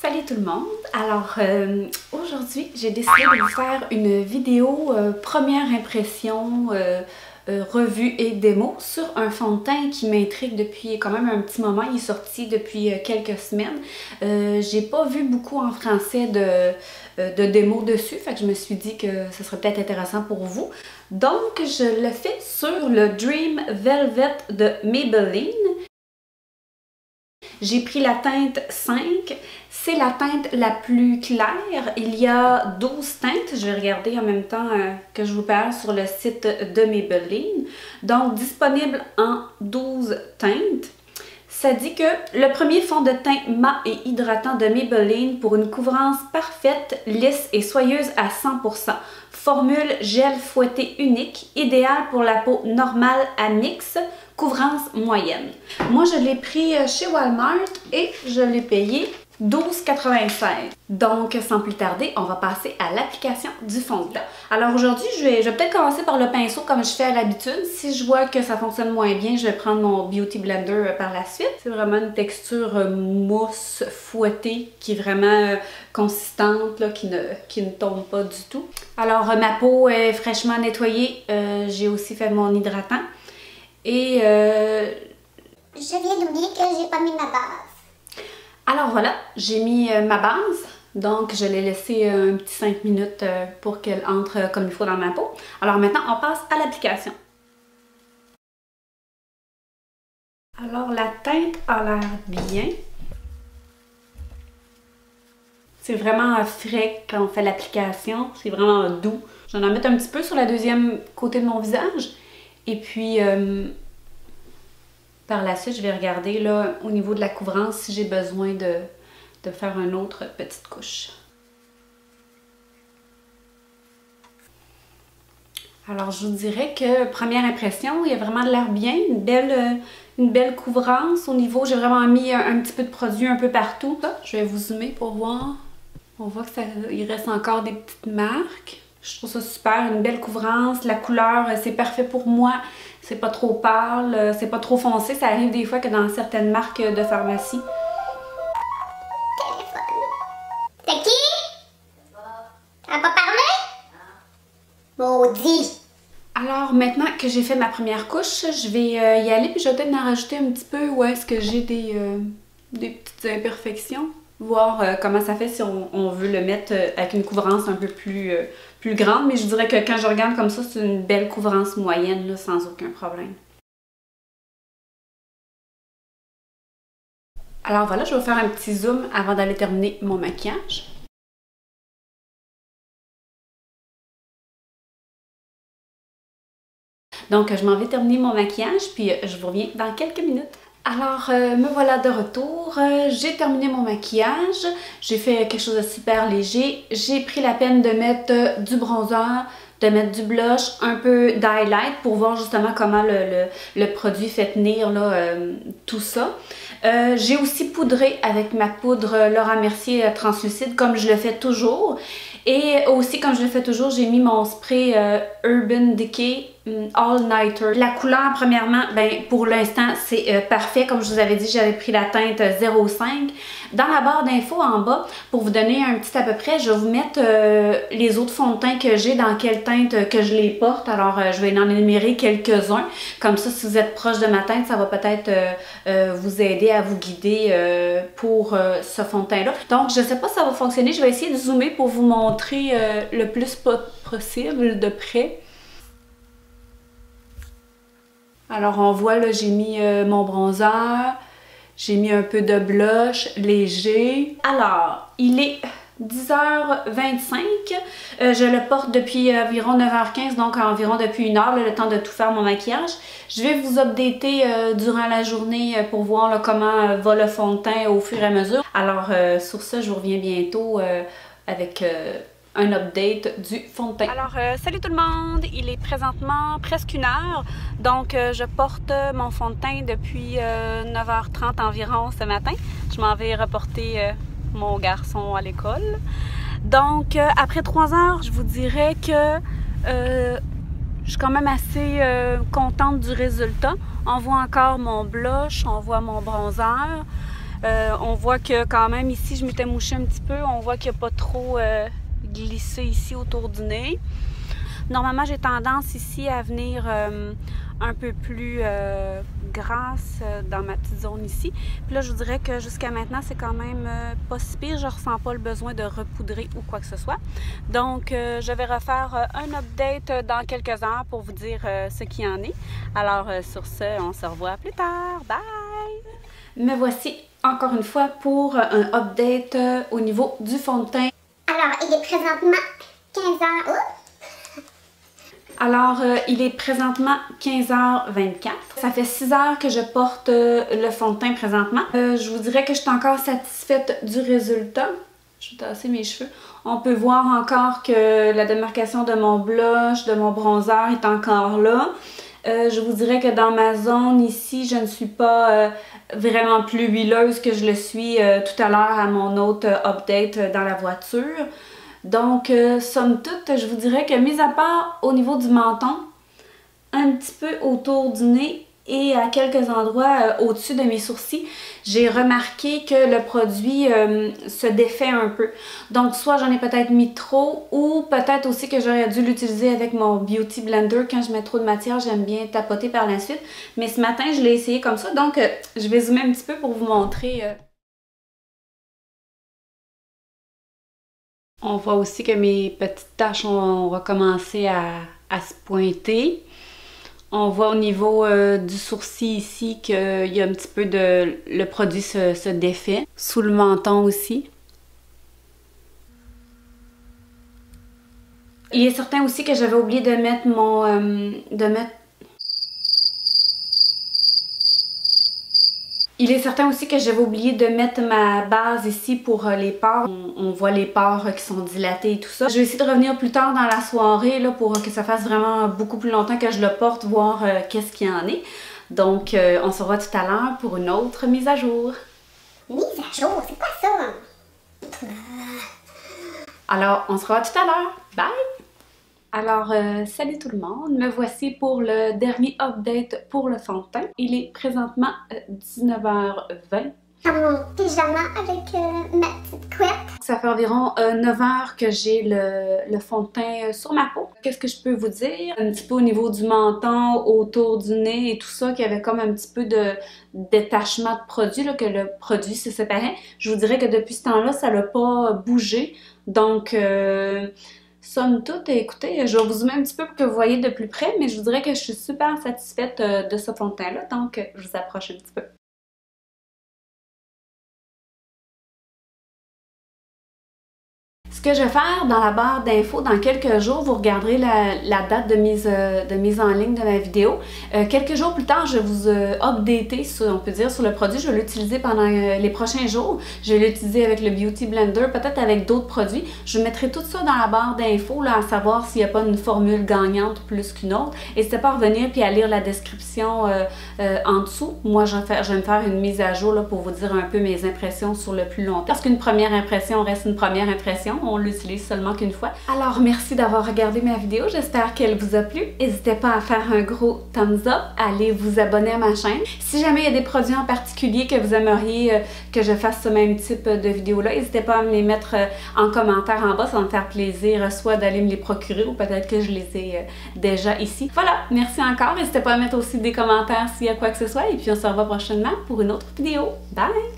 Salut tout le monde! Alors aujourd'hui j'ai décidé de vous faire une vidéo première impression, revue et démo sur un fond de teint qui m'intrigue depuis quand même un petit moment. Il est sorti depuis quelques semaines. J'ai pas vu beaucoup en français de démo dessus, fait que je me suis dit que ce serait peut-être intéressant pour vous. Donc je le fais sur le Dream Velvet de Maybelline. J'ai pris la teinte 5, c'est la teinte la plus claire. Il y a 12 teintes, je vais regarder en même temps que je vous parle sur le site de Maybelline. Donc disponible en 12 teintes. Ça dit que le premier fond de teint mat et hydratant de Maybelline pour une couvrance parfaite, lisse et soyeuse à 100%. Formule gel fouetté unique, idéal pour la peau normale à mix, couvrance moyenne. Moi, je l'ai pris chez Walmart et je l'ai payé 12,96 $. Donc, sans plus tarder, on va passer à l'application du fond de teint. Alors aujourd'hui, je vais peut-être commencer par le pinceau comme je fais à l'habitude. Si je vois que ça fonctionne moins bien, je vais prendre mon Beauty Blender par la suite. C'est vraiment une texture mousse fouettée qui est vraiment consistante, là, qui ne tombe pas du tout. Alors, ma peau est fraîchement nettoyée. J'ai aussi fait mon hydratant. Et je viens d'oublier que j'ai pas mis ma base. Alors voilà, j'ai mis ma base, donc je l'ai laissé un petit 5 minutes pour qu'elle entre comme il faut dans ma peau. Alors maintenant, on passe à l'application. Alors la teinte a l'air bien. C'est vraiment frais quand on fait l'application, c'est vraiment doux. Je vais en mettre un petit peu sur la deuxième côté de mon visage. Et puis, par la suite, je vais regarder là, au niveau de la couvrance si j'ai besoin de faire une autre petite couche. Alors, je vous dirais que, première impression, il y a vraiment de l'air bien, une belle couvrance. Au niveau, j'ai vraiment mis un petit peu de produit un peu partout. Je vais vous zoomer pour voir. On voit qu'il reste encore des petites marques. Je trouve ça super, une belle couvrance. La couleur, c'est parfait pour moi. C'est pas trop pâle, c'est pas trop foncé. Ça arrive des fois que dans certaines marques de pharmacie. Téléphone. C'est qui? T'as pas parlé? Maudit. Alors maintenant que j'ai fait ma première couche, je vais y aller puis je vais peut-être en rajouter un petit peu où est-ce que j'ai des petites imperfections. Voir comment ça fait si on veut le mettre avec une couvrance un peu plus grande. Mais je dirais que quand je regarde comme ça, c'est une belle couvrance moyenne, là, sans aucun problème. Alors voilà, je vais faire un petit zoom avant d'aller terminer mon maquillage. Donc je m'en vais terminer mon maquillage, puis je vous reviens dans quelques minutes. Alors, me voilà de retour. J'ai terminé mon maquillage. J'ai fait quelque chose de super léger. J'ai pris la peine de mettre du bronzer, de mettre du blush, un peu d'highlight pour voir justement comment le produit fait tenir là, tout ça. J'ai aussi poudré avec ma poudre Laura Mercier translucide comme je le fais toujours. Et aussi, comme je le fais toujours, j'ai mis mon spray Urban Decay All Nighter. La couleur, premièrement, ben, pour l'instant, c'est parfait. Comme je vous avais dit, j'avais pris la teinte 05. Dans la barre d'infos en bas, pour vous donner un petit à peu près, je vais vous mettre les autres fonds de teint que j'ai, dans quelle teinte que je les porte. Alors, je vais en énumérer quelques-uns. Comme ça, si vous êtes proche de ma teinte, ça va peut-être vous aider à vous guider pour ce fond de teint-là. Donc, je ne sais pas si ça va fonctionner. Je vais essayer de zoomer pour vous montrer le plus possible de près. Alors, on voit, là, j'ai mis mon bronzer, j'ai mis un peu de blush léger. Alors, il est 10h25. Je le porte depuis environ 9h15, donc environ depuis 1 heure, là, le temps de tout faire mon maquillage. Je vais vous updater durant la journée pour voir là, comment va le fond de teint au fur et à mesure. Alors, sur ça, je vous reviens bientôt avec un update du fond de teint. Alors, salut tout le monde! Il est présentement presque 1 heure, donc je porte mon fond de teint depuis 9h30 environ ce matin. Je m'en vais reporter mon garçon à l'école. Donc, après 3 heures, je vous dirais que je suis quand même assez contente du résultat. On voit encore mon blush, on voit mon bronzer. On voit que quand même ici, je m'étais mouchée un petit peu. On voit qu'il n'y a pas trop glissé ici autour du nez. Normalement, j'ai tendance ici à venir un peu plus grasse dans ma petite zone ici. Puis là, je vous dirais que jusqu'à maintenant, c'est quand même pas si pire. Je ressens pas le besoin de repoudrer ou quoi que ce soit. Donc, je vais refaire un update dans quelques heures pour vous dire ce qu'il y en est. Alors, sur ce, on se revoit plus tard. Bye! Me voici encore une fois pour un update au niveau du fond de teint. Alors, il est présentement 15h. Alors, il est présentement 15h24. Ça fait 6 heures que je porte le fond de teint présentement. Je vous dirais que je suis encore satisfaite du résultat. Je vais tasser mes cheveux. On peut voir encore que la démarcation de mon blush, de mon bronzer est encore là. Je vous dirais que dans ma zone ici, je ne suis pas vraiment plus huileuse que je le suis tout à l'heure à mon autre update dans la voiture. Donc, somme toute, je vous dirais que mis à part au niveau du menton, un petit peu autour du nez et à quelques endroits au-dessus de mes sourcils, j'ai remarqué que le produit se défait un peu. Donc, soit j'en ai peut-être mis trop ou peut-être aussi que j'aurais dû l'utiliser avec mon Beauty Blender. Quand je mets trop de matière, j'aime bien tapoter par la suite. Mais ce matin, je l'ai essayé comme ça. Donc, je vais zoomer un petit peu pour vous montrer... On voit aussi que mes petites taches ont recommencé à se pointer. On voit au niveau du sourcil ici qu'il y a un petit peu de... Le produit se défait. Sous le menton aussi. Il est certain aussi que j'avais oublié de mettre mon... Il est certain aussi que j'avais oublié de mettre ma base ici pour les pores. On voit les pores qui sont dilatés et tout ça. Je vais essayer de revenir plus tard dans la soirée là, pour que ça fasse vraiment beaucoup plus longtemps que je le porte, voir qu'est-ce qu'il y en est. Donc, on se revoit tout à l'heure pour une autre mise à jour. Mise à jour, c'est quoi ça? Alors, on se revoit tout à l'heure. Bye! Alors, salut tout le monde, me voici pour le dernier update pour le fond de teint. Il est présentement 19h20. Dans mon pyjama avec ma petite couette. Ça fait environ 9 heures que j'ai le fond de teint sur ma peau. Qu'est-ce que je peux vous dire? Un petit peu au niveau du menton, autour du nez et tout ça, qu'il y avait comme un petit peu de détachement de produit, là, que le produit se séparait. Je vous dirais que depuis ce temps-là, ça n'a pas bougé. Donc... somme toute, écoutez, je vais vous zoomer un petit peu pour que vous voyez de plus près, mais je vous dirais que je suis super satisfaite de ce fond de teint-là, donc je vous approche un petit peu. Ce que je vais faire dans la barre d'infos, dans quelques jours, vous regarderez la date de mise en ligne de ma vidéo. Quelques jours plus tard, je vais vous updater, on peut dire, sur le produit. Je vais l'utiliser pendant les prochains jours. Je vais l'utiliser avec le Beauty Blender, peut-être avec d'autres produits. Je mettrai tout ça dans la barre d'infos, à savoir s'il n'y a pas une formule gagnante plus qu'une autre. N'hésitez pas à revenir et à lire la description en dessous. Moi, je vais me faire une mise à jour là, pour vous dire un peu mes impressions sur le plus long terme. Parce qu'une première impression reste une première impression. On l'utilise seulement qu'une fois. Alors, merci d'avoir regardé ma vidéo. J'espère qu'elle vous a plu. N'hésitez pas à faire un gros thumbs up. Allez vous abonner à ma chaîne. Si jamais il y a des produits en particulier que vous aimeriez que je fasse ce même type de vidéo-là, n'hésitez pas à me les mettre en commentaire en bas. Ça va me faire plaisir soit d'aller me les procurer ou peut-être que je les ai déjà ici. Voilà, merci encore. N'hésitez pas à mettre aussi des commentaires s'il y a quoi que ce soit. Et puis, on se revoit prochainement pour une autre vidéo. Bye!